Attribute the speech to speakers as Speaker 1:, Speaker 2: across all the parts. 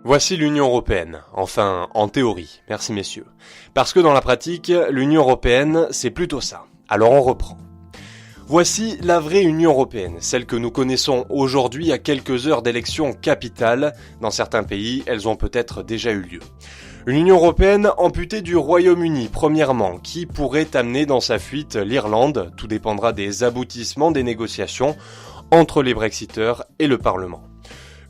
Speaker 1: Voici l'Union européenne, enfin en théorie, merci messieurs. Parce que dans la pratique, l'Union européenne, c'est plutôt ça. Alors on reprend. Voici la vraie Union européenne, celle que nous connaissons aujourd'hui à quelques heures d'élections capitales. Dans certains pays, elles ont peut-être déjà eu lieu. Une Union européenne amputée du Royaume-Uni, premièrement, qui pourrait amener dans sa fuite l'Irlande. Tout dépendra des aboutissements des négociations entre les Brexiteurs et le Parlement.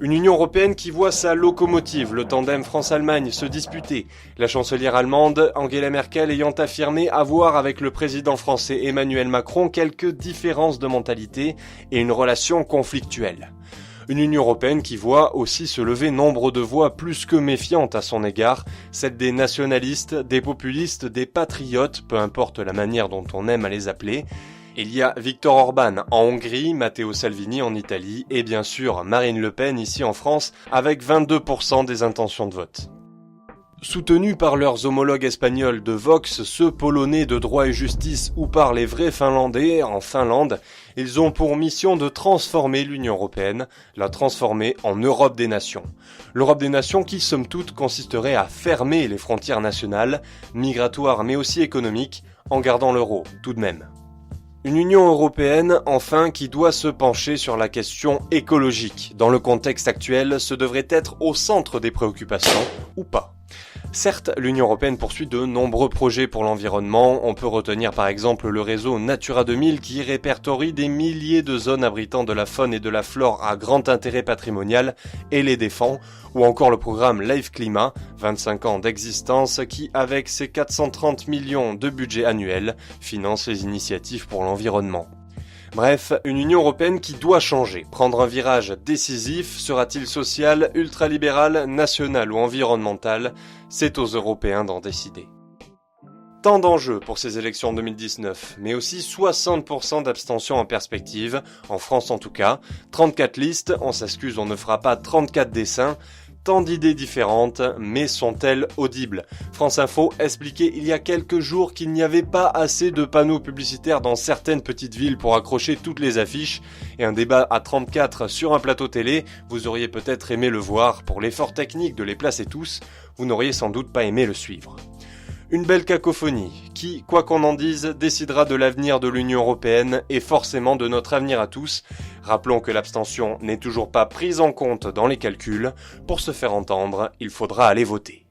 Speaker 1: Une Union européenne qui voit sa locomotive, le tandem France-Allemagne, se disputer. La chancelière allemande, Angela Merkel, ayant affirmé avoir avec le président français Emmanuel Macron quelques différences de mentalité et une relation conflictuelle. Une Union européenne qui voit aussi se lever nombre de voix plus que méfiantes à son égard, celles des nationalistes, des populistes, des patriotes, peu importe la manière dont on aime à les appeler. Il y a Viktor Orban en Hongrie, Matteo Salvini en Italie et bien sûr Marine Le Pen ici en France avec 22% des intentions de vote. Soutenus par leurs homologues espagnols de Vox, ceux polonais de Droit et Justice ou par les vrais Finlandais en Finlande, ils ont pour mission de transformer l'Union européenne, la transformer en Europe des nations. L'Europe des nations qui, somme toute, consisterait à fermer les frontières nationales, migratoires mais aussi économiques, en gardant l'euro tout de même. Une Union européenne, enfin, qui doit se pencher sur la question écologique. Dans le contexte actuel, ce devrait être au centre des préoccupations, ou pas. Certes, l'Union européenne poursuit de nombreux projets pour l'environnement. On peut retenir par exemple le réseau Natura 2000 qui répertorie des milliers de zones abritant de la faune et de la flore à grand intérêt patrimonial et les défend, ou encore le programme Life Climat, 25 ans d'existence, qui, avec ses 430 millions de budget annuel, finance les initiatives pour l'environnement. Bref, une Union européenne qui doit changer, prendre un virage décisif. Sera-t-il social, ultralibéral, national ou environnemental? C'est aux Européens d'en décider. Tant d'enjeux pour ces élections 2019, mais aussi 60% d'abstention en perspective, en France en tout cas, 34 listes, on s'excuse, on ne fera pas 34 dessins, tant d'idées différentes, mais sont-elles audibles? France Info expliquait il y a quelques jours qu'il n'y avait pas assez de panneaux publicitaires dans certaines petites villes pour accrocher toutes les affiches, et un débat à 34 sur un plateau télé, vous auriez peut-être aimé le voir, pour l'effort technique de les placer tous, vous n'auriez sans doute pas aimé le suivre. Une belle cacophonie qui, quoi qu'on en dise, décidera de l'avenir de l'Union européenne et forcément de notre avenir à tous. Rappelons que l'abstention n'est toujours pas prise en compte dans les calculs. Pour se faire entendre, il faudra aller voter.